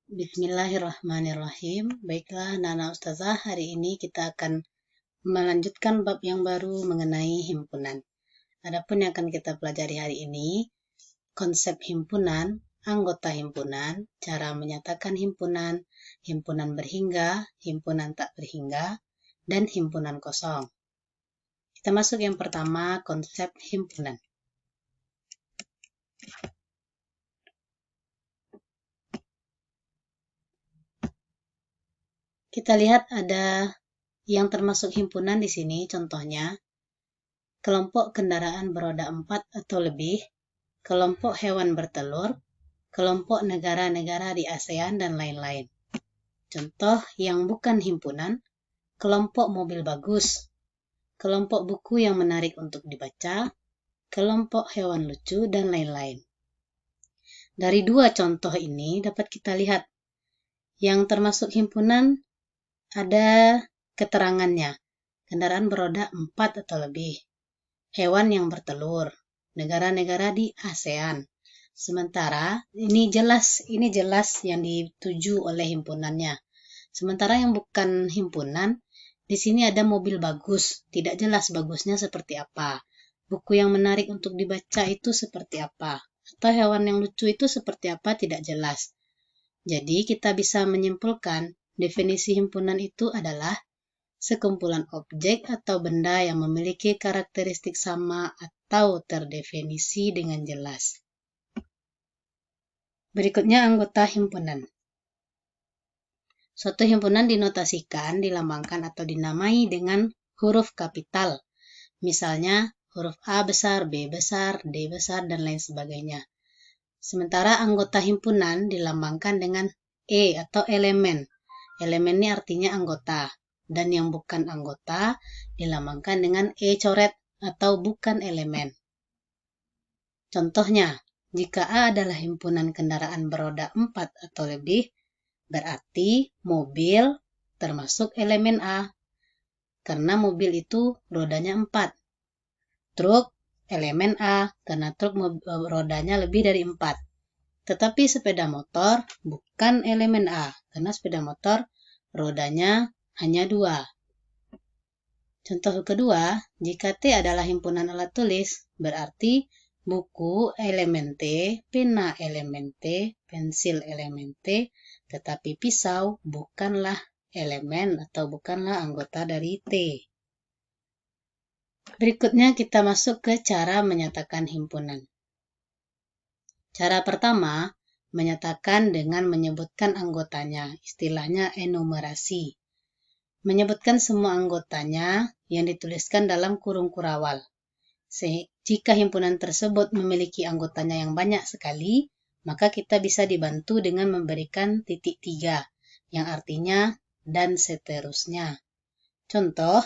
Bismillahirrahmanirrahim. Baiklah, Nana Ustazah, hari ini kita akan melanjutkan bab yang baru mengenai himpunan. Adapun yang akan kita pelajari hari ini, konsep himpunan, anggota himpunan, cara menyatakan himpunan, himpunan berhingga, himpunan tak berhingga, dan himpunan kosong. Kita masuk yang pertama, konsep himpunan. Kita lihat ada yang termasuk himpunan di sini, contohnya kelompok kendaraan beroda 4 atau lebih, kelompok hewan bertelur, kelompok negara-negara di ASEAN, dan lain-lain. Contoh yang bukan himpunan, kelompok mobil bagus, kelompok buku yang menarik untuk dibaca, kelompok hewan lucu, dan lain-lain. Dari dua contoh ini dapat kita lihat yang termasuk himpunan ada keterangannya, kendaraan beroda 4 atau lebih, hewan yang bertelur, negara-negara di ASEAN. Sementara ini jelas yang dituju oleh himpunannya. Sementara yang bukan himpunan, di sini ada mobil bagus, tidak jelas bagusnya seperti apa. Buku yang menarik untuk dibaca itu seperti apa, atau hewan yang lucu itu seperti apa, tidak jelas. Jadi kita bisa menyimpulkan definisi himpunan itu adalah sekumpulan objek atau benda yang memiliki karakteristik sama atau terdefinisi dengan jelas. Berikutnya anggota himpunan. Suatu himpunan dinotasikan, dilambangkan atau dinamai dengan huruf kapital. Misalnya huruf A besar, B besar, D besar, dan lain sebagainya. Sementara anggota himpunan dilambangkan dengan E atau elemen. Elemen ini artinya anggota. Dan yang bukan anggota dilambangkan dengan E coret atau bukan elemen. Contohnya, jika A adalah himpunan kendaraan beroda 4 atau lebih, berarti mobil termasuk elemen A. Karena mobil itu rodanya 4. Truk elemen A, karena truk rodanya lebih dari 4. Tetapi sepeda motor bukan elemen A, karena sepeda motor rodanya hanya 2. Contoh kedua, jika T adalah himpunan alat tulis, berarti buku elemen T, pena elemen T, pensil elemen T, tetapi pisau bukanlah elemen atau bukanlah anggota dari T. Berikutnya kita masuk ke cara menyatakan himpunan. Cara pertama, menyatakan dengan menyebutkan anggotanya, istilahnya enumerasi. Menyebutkan semua anggotanya yang dituliskan dalam kurung kurawal. Jika himpunan tersebut memiliki anggotanya yang banyak sekali, maka kita bisa dibantu dengan memberikan titik 3, yang artinya dan seterusnya. Contoh,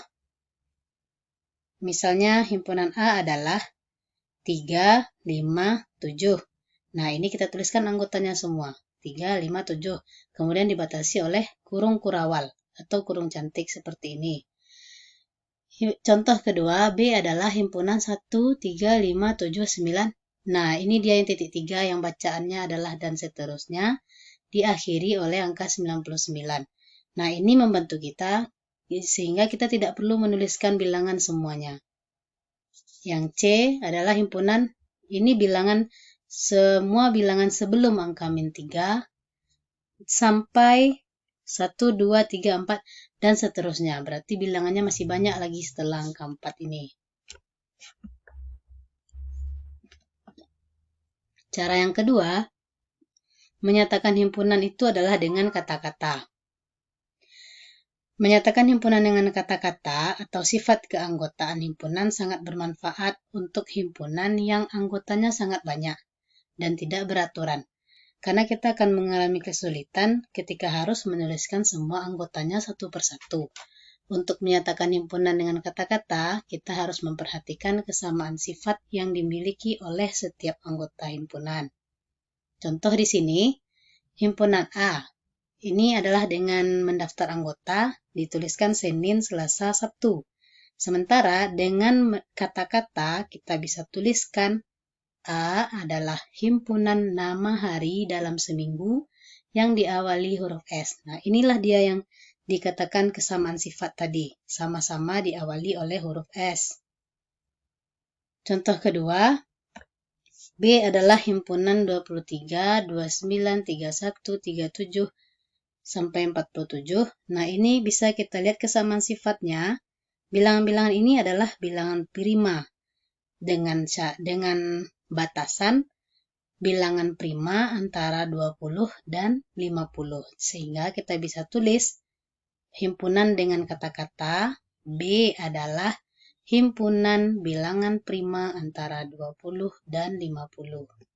misalnya himpunan A adalah 3, 5, 7. Nah, ini kita tuliskan anggotanya semua, 3, 5, 7. Kemudian dibatasi oleh kurung kurawal atau kurung cantik seperti ini. Contoh kedua, B adalah himpunan 1, 3, 5, 7, 9. Nah, ini dia yang titik 3 yang bacaannya adalah dan seterusnya, diakhiri oleh angka 99. Nah, ini membantu kita sehingga kita tidak perlu menuliskan bilangan semuanya. Yang C adalah himpunan, ini semua bilangan sebelum angka -3 sampai 1, 2, 3, 4, dan seterusnya. Berarti bilangannya masih banyak lagi setelah angka 4 ini. Cara yang kedua, menyatakan himpunan itu adalah dengan kata-kata. Menyatakan himpunan dengan kata-kata atau sifat keanggotaan himpunan sangat bermanfaat untuk himpunan yang anggotanya sangat banyak dan tidak beraturan. Karena kita akan mengalami kesulitan ketika harus menuliskan semua anggotanya satu persatu. Untuk menyatakan himpunan dengan kata-kata, kita harus memperhatikan kesamaan sifat yang dimiliki oleh setiap anggota himpunan. Contoh di sini, himpunan A. Ini adalah dengan mendaftar anggota, dituliskan Senin, Selasa, Sabtu. Sementara dengan kata-kata, kita bisa tuliskan A adalah himpunan nama hari dalam seminggu yang diawali huruf S. Nah, inilah dia yang dikatakan kesamaan sifat tadi, sama-sama diawali oleh huruf S. Contoh kedua, B adalah himpunan 23, 29, 31, 37, sampai 47. Nah, ini bisa kita lihat kesamaan sifatnya. Bilangan-bilangan ini adalah bilangan prima dengan batasan bilangan prima antara 20 dan 50. Sehingga kita bisa tulis himpunan dengan kata-kata B adalah himpunan bilangan prima antara 20 dan 50.